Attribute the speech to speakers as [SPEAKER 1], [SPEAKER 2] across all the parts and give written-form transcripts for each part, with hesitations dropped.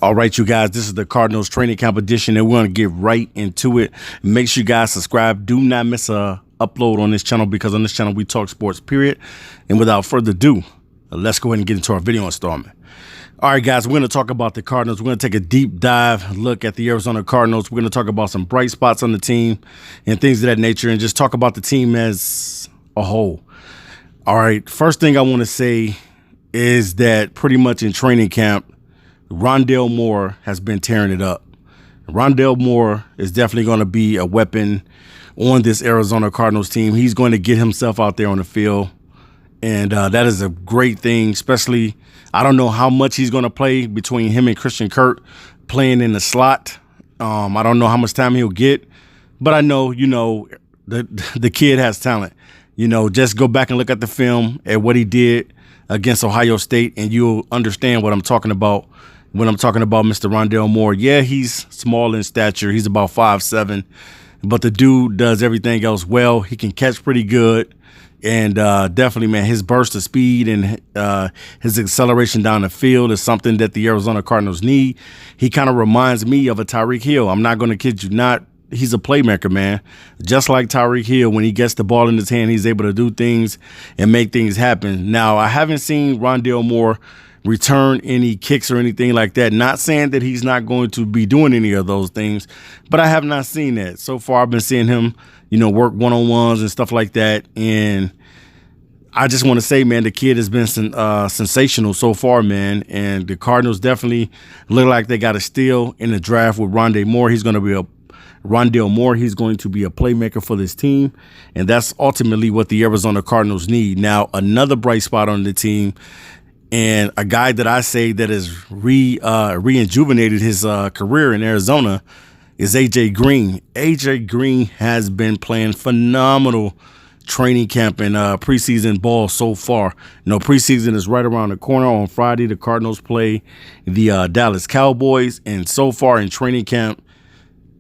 [SPEAKER 1] All right, you guys, this is the Cardinals training camp edition, and we're going to get right into it. Make sure you guys subscribe. Do not miss a upload on this channel, because on this channel we talk sports, period. And without further ado, let's go ahead and get into our video installment. All right, guys, we're going to talk about the Cardinals. We're going to take a deep dive look at the Arizona Cardinals. We're going to talk about some bright spots on the team and things of that nature, and just talk about the team as a whole. All right, first thing I want to say is that pretty much in training camp, Rondale Moore has been tearing it up. Rondale Moore is definitely going to be a weapon on this Arizona Cardinals team. He's going to get himself out there on the field, and that is a great thing, especially I don't know how much he's going to play between him and Christian Kirk playing in the slot. I don't know how much time he'll get, but I know, the kid has talent. Just go back and look at the film at what he did against Ohio State, and you'll understand what I'm talking about when I'm talking about Mr. Rondale Moore. Yeah, he's small in stature. He's about 5'7", but the dude does everything else well. He can catch pretty good, and definitely, man, his burst of speed and his acceleration down the field is something that the Arizona Cardinals need. He kind of reminds me of a Tyreek Hill. I'm not going to kid you not. He's a playmaker, man. Just like Tyreek Hill, when he gets the ball in his hand, he's able to do things and make things happen. Now, I haven't seen Rondale Moore return any kicks or anything like that. Not saying that he's not going to be doing any of those things, but I have not seen that. So far, I've been seeing him, work one-on-ones and stuff like that. And I just want to say, man, the kid has been sensational so far, man. And the Cardinals definitely look like they got a steal in the draft with Rondale Moore. He's going to be a playmaker for this team, and that's ultimately what the Arizona Cardinals need. Now, another bright spot on the team, and a guy that I say that has rejuvenated his career in Arizona, is A.J. Green. A.J. Green has been playing phenomenal training camp and preseason ball so far. Preseason is right around the corner. On Friday, the Cardinals play the Dallas Cowboys, and so far in training camp,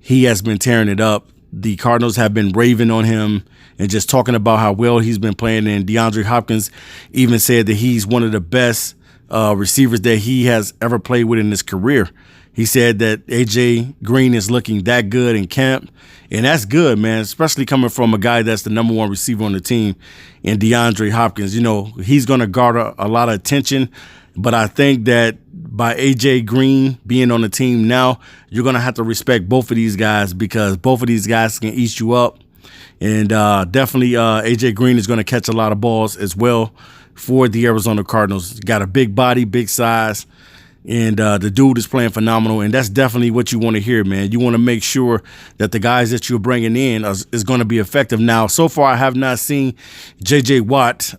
[SPEAKER 1] he has been tearing it up. The Cardinals have been raving on him and just talking about how well he's been playing. And DeAndre Hopkins even said that he's one of the best receivers that he has ever played with in his career. He said that A.J. Green is looking that good in camp. And that's good, man, especially coming from a guy that's the number one receiver on the team, and DeAndre Hopkins. He's going to garner a lot of attention. But I think that by A.J. Green being on the team now, you're going to have to respect both of these guys, because both of these guys can eat you up. And definitely A.J. Green is going to catch a lot of balls as well for the Arizona Cardinals. Got a big body, big size, and the dude is playing phenomenal. And that's definitely what you want to hear, man. You want to make sure that the guys that you're bringing in is going to be effective. Now, so far, I have not seen J.J. Watt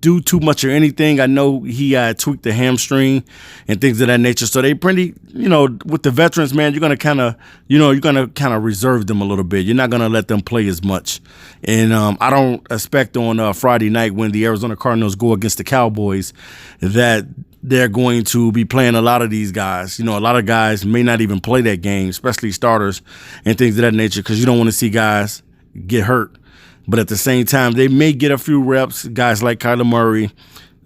[SPEAKER 1] do too much or anything. I know he tweaked the hamstring and things of that nature. So they pretty, with the veterans, man, you're going to kind of reserve them a little bit. You're not going to let them play as much. And I don't expect on Friday night, when the Arizona Cardinals go against the Cowboys, that they're going to be playing a lot of these guys. A lot of guys may not even play that game, especially starters and things of that nature, because you don't want to see guys get hurt. But at the same time, they may get a few reps, guys like Kyler Murray,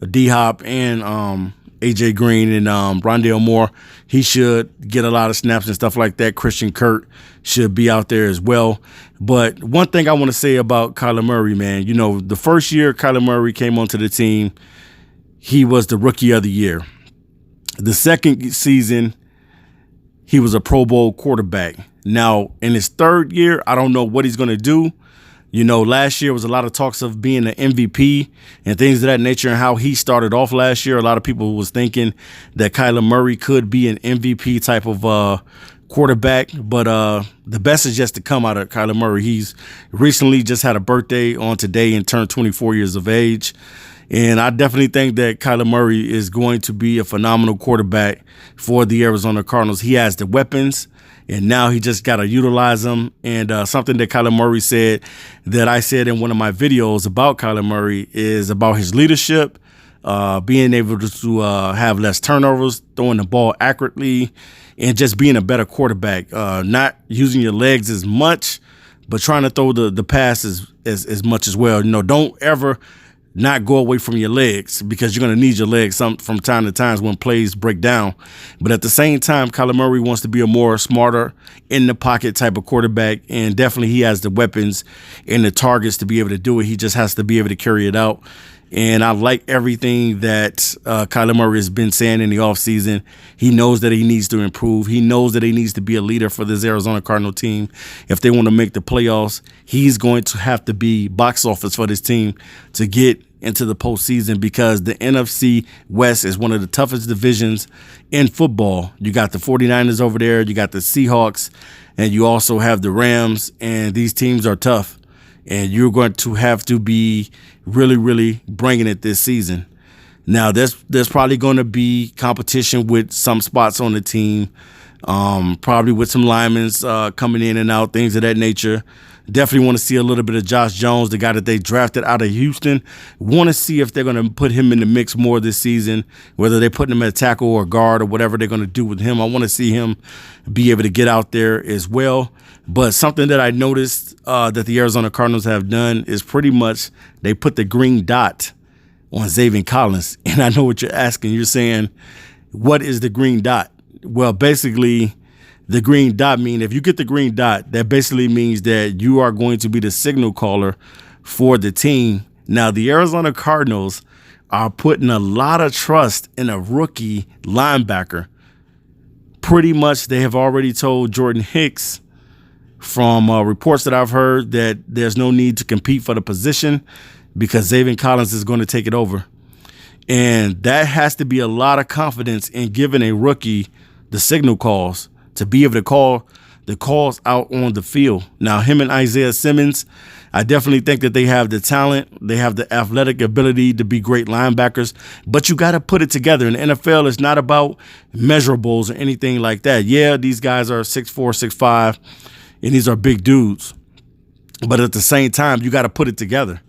[SPEAKER 1] D-Hop, and A.J. Green, and Rondale Moore. He should get a lot of snaps and stuff like that. Christian Kirk should be out there as well. But one thing I want to say about Kyler Murray, man, the first year Kyler Murray came onto the team, he was the Rookie of the Year. The second season, he was a Pro Bowl quarterback. Now, in his third year, I don't know what he's going to do. Last year was a lot of talks of being an MVP and things of that nature, and how he started off last year. A lot of people was thinking that Kyler Murray could be an MVP type of quarterback, but the best is yet to come out of Kyler Murray. He's recently just had a birthday on today and turned 24 years of age. And I definitely think that Kyler Murray is going to be a phenomenal quarterback for the Arizona Cardinals. He has the weapons, and now he just got to utilize them. And something that Kyler Murray said, that I said in one of my videos about Kyler Murray, is about his leadership, being able to have less turnovers, throwing the ball accurately, and just being a better quarterback, not using your legs as much, but trying to throw the pass as much as well. Don't ever not go away from your legs, because you're going to need your legs from time to time when plays break down. But at the same time, Kyler Murray wants to be a more smarter in the pocket type of quarterback, and definitely he has the weapons and the targets to be able to do it. He just has to be able to carry it out. And I like everything that Kyler Murray has been saying in the offseason. He knows that he needs to improve. He knows that he needs to be a leader for this Arizona Cardinal team. If they want to make the playoffs, he's going to have to be box office for this team to get into the postseason, because the NFC West is one of the toughest divisions in football. You got the 49ers over there, you got the Seahawks, and you also have the Rams, and these teams are tough. And you're going to have to be really, really bringing it this season. Now, there's probably going to be competition with some spots on the team, probably with some linemen coming in and out, things of that nature. Definitely want to see a little bit of Josh Jones, the guy that they drafted out of Houston. Want to see if they're going to put him in the mix more this season, whether they're putting him at tackle or guard or whatever they're going to do with him. I want to see him be able to get out there as well. But something that I noticed that the Arizona Cardinals have done is pretty much they put the green dot on Zaven Collins. And I know what you're asking. You're saying, what is the green dot? Well, basically, the green dot means, if you get the green dot, that basically means that you are going to be the signal caller for the team. Now, the Arizona Cardinals are putting a lot of trust in a rookie linebacker. Pretty much they have already told Jordan Hicks, from reports that I've heard, that there's no need to compete for the position because Zaven Collins is going to take it over. And that has to be a lot of confidence in giving a rookie the signal calls to be able to call the calls out on the field. Now, him and Isaiah Simmons, I definitely think that they have the talent. They have the athletic ability to be great linebackers, but you got to put it together. In the NFL, it's not about measurables or anything like that. Yeah, these guys are 6'4", 6'5", and these are big dudes. But at the same time, you got to put it together.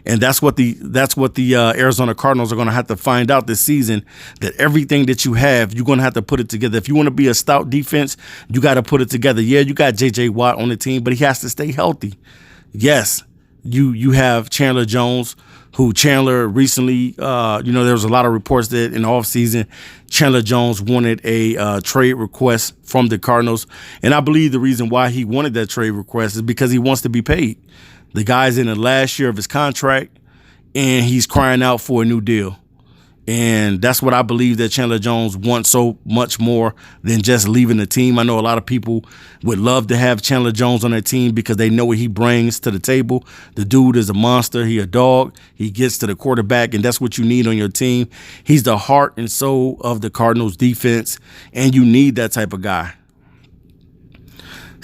[SPEAKER 1] And that's what the Arizona Cardinals are going to have to find out this season, that everything that you have, you're going to have to put it together. If you want to be a stout defense, you got to put it together. Yeah, you got J.J. Watt on the team, but he has to stay healthy. Yes, you have Chandler Jones, who Chandler recently, there was a lot of reports that in the offseason, Chandler Jones wanted a trade request from the Cardinals. And I believe the reason why he wanted that trade request is because he wants to be paid. The guy's in the last year of his contract, and he's crying out for a new deal. And that's what I believe that Chandler Jones wants so much more than just leaving the team. I know a lot of people would love to have Chandler Jones on their team because they know what he brings to the table. The dude is a monster. He a dog. He gets to the quarterback, and that's what you need on your team. He's the heart and soul of the Cardinals defense, and you need that type of guy.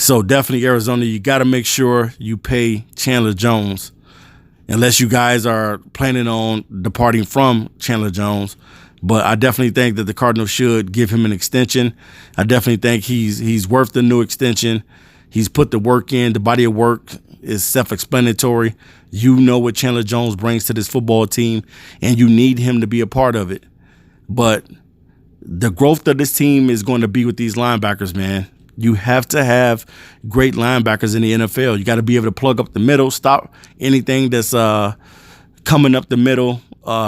[SPEAKER 1] So definitely, Arizona, you got to make sure you pay Chandler Jones, unless you guys are planning on departing from Chandler Jones. But I definitely think that the Cardinals should give him an extension. I definitely think he's worth the new extension. He's put the work in. The body of work is self-explanatory. You know what Chandler Jones brings to this football team, and you need him to be a part of it. But the growth of this team is going to be with these linebackers, man. You have to have great linebackers in the NFL. You got to be able to plug up the middle, stop anything that's coming up the middle,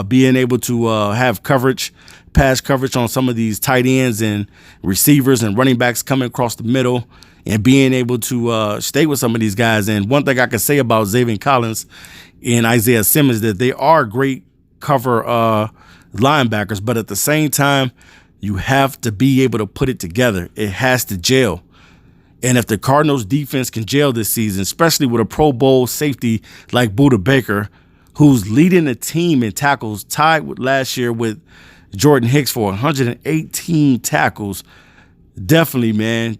[SPEAKER 1] being able to have coverage, pass coverage on some of these tight ends and receivers and running backs coming across the middle, and being able to stay with some of these guys. And one thing I can say about Zaven Collins and Isaiah Simmons, that they are great cover linebackers, but at the same time, you have to be able to put it together. It has to gel. And if the Cardinals defense can gel this season, especially with a Pro Bowl safety like Budda Baker, who's leading the team in tackles, tied with last year with Jordan Hicks for 118 tackles, definitely, man,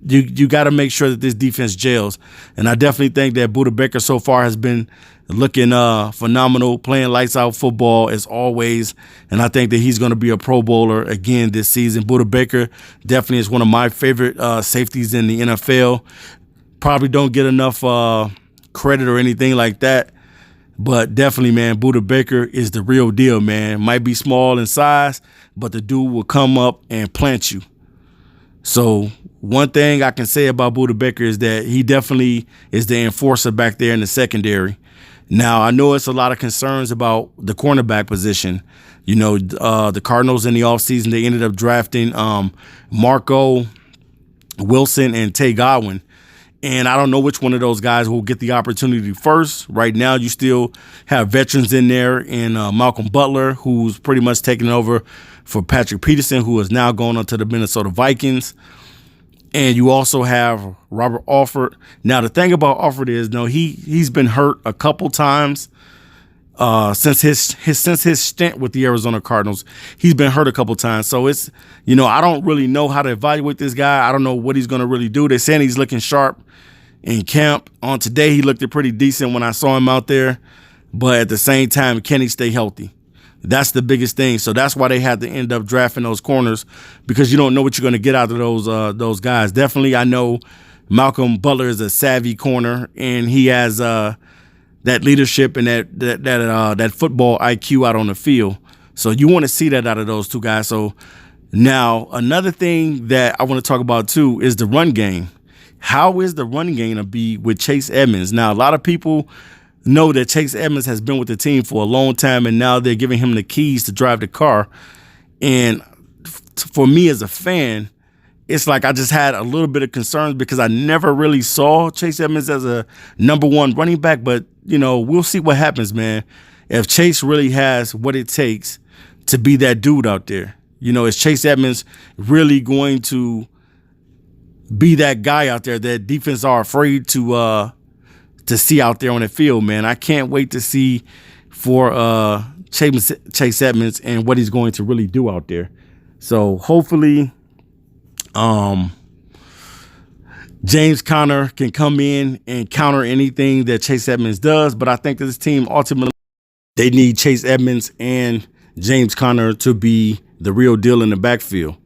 [SPEAKER 1] you got to make sure that this defense gels. And I definitely think that Budda Baker so far has been looking phenomenal, playing lights out football as always. And I think that he's going to be a Pro Bowler again this season. Budda Baker definitely is one of my favorite safeties in the NFL. Probably don't get enough credit or anything like that. But definitely, man, Budda Baker is the real deal, man. Might be small in size, but the dude will come up and plant you. So one thing I can say about Budda Baker is that he definitely is the enforcer back there in the secondary. Now, I know it's a lot of concerns about the cornerback position. The Cardinals in the offseason, they ended up drafting Marco Wilson and Tay Godwin. And I don't know which one of those guys will get the opportunity first. Right now, you still have veterans in there in Malcolm Butler, who's pretty much taking over for Patrick Peterson, who is now going on to the Minnesota Vikings. And you also have Robert Alford. Now, the thing about Alford is, he's been hurt a couple times since his stint with the Arizona Cardinals. He's been hurt a couple times. So it's, I don't really know how to evaluate this guy. I don't know what he's going to really do. They're saying he's looking sharp in camp. On today, he looked pretty decent when I saw him out there. But at the same time, can he stay healthy? That's the biggest thing. So that's why they had to end up drafting those corners, because you don't know what you're going to get out of those guys. Definitely, I know Malcolm Butler is a savvy corner, and he has that leadership and that football IQ out on the field. So you want to see that out of those two guys. So now another thing that I want to talk about too is the run game. How is the run game to be with Chase Edmonds? Now, a lot of people know that Chase Edmonds has been with the team for a long time, and now they're giving him the keys to drive the car. And for me as a fan, it's like I just had a little bit of concerns because I never really saw Chase Edmonds as a number one running back. But, we'll see what happens, man. If Chase really has what it takes to be that dude out there, is Chase Edmonds really going to be that guy out there that defense are afraid to see out there on the field, man? I can't wait to see for Chase Edmonds and what he's going to really do out there. So hopefully James Conner can come in and counter anything that Chase Edmonds does. But I think this team ultimately, they need Chase Edmonds and James Conner to be the real deal in the backfield.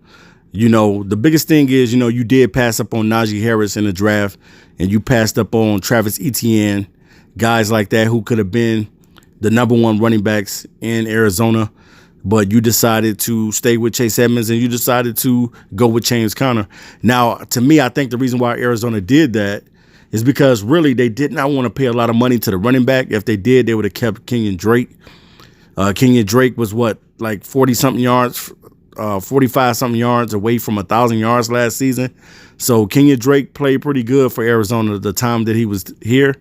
[SPEAKER 1] The biggest thing is, you did pass up on Najee Harris in the draft, and you passed up on Travis Etienne, guys like that who could have been the number one running backs in Arizona. But you decided to stay with Chase Edmonds, and you decided to go with James Conner. Now, to me, I think the reason why Arizona did that is because really they did not want to pay a lot of money to the running back. If they did, they would have kept Kenyon Drake. Kenyon Drake was like 40-something yards, 45-something yards away from 1,000 yards last season. So Kenyon Drake played pretty good for Arizona the time that he was here.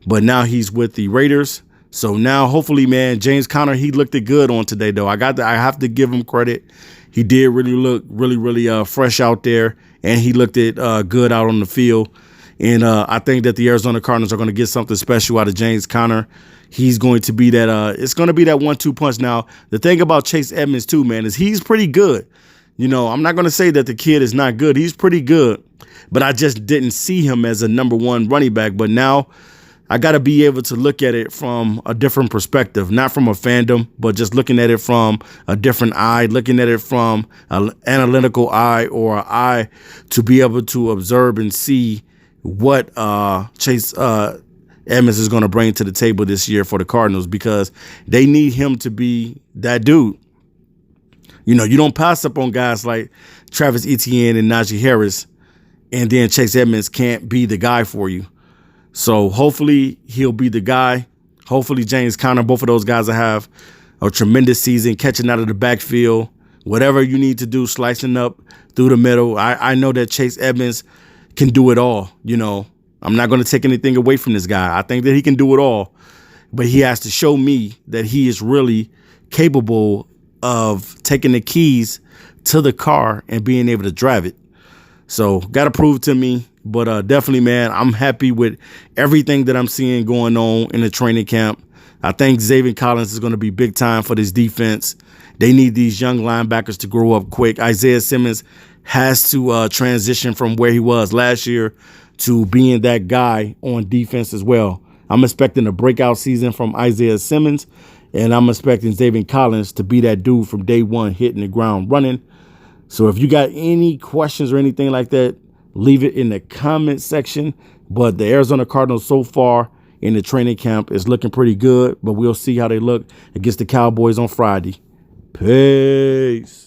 [SPEAKER 1] But now he's with the Raiders. So now, hopefully, man, James Conner, he looked good on today, though. I have to give him credit. He did really look really fresh out there, and he looked good out on the field. And I think that the Arizona Cardinals are going to get something special out of James Conner. He's going to be that. It's going to be that 1-2 punch. Now, the thing about Chase Edmonds too, man, is he's pretty good. I'm not going to say that the kid is not good. He's pretty good, but I just didn't see him as a number one running back. But now I got to be able to look at it from a different perspective, not from a fandom, but just looking at it from a different eye, looking at it from an analytical eye or an eye to be able to observe and see what Chase Edmonds is going to bring to the table this year for the Cardinals, because they need him to be that dude. You don't pass up on guys like Travis Etienne and Najee Harris, and then Chase Edmonds can't be the guy for you. So hopefully he'll be the guy. Hopefully James Conner, both of those guys will have a tremendous season, catching out of the backfield, whatever you need to do, slicing up through the middle. I know that Chase Edmonds can do it all. I'm not going to take anything away from this guy. I think that he can do it all, but he has to show me that he is really capable of taking the keys to the car and being able to drive it. So got to prove to me. But definitely, man, I'm happy with everything that I'm seeing going on in the training camp. I think Xavier Collins is going to be big time for this defense. They need these young linebackers to grow up quick. Isaiah Simmons has to transition from where he was last year to being that guy on defense as well. I'm expecting a breakout season from Isaiah Simmons, and I'm expecting Xavier Collins to be that dude from day one, hitting the ground running. So if you got any questions or anything like that, leave it in the comment section. But the Arizona Cardinals so far in the training camp is looking pretty good, but we'll see how they look against the Cowboys on Friday. Peace.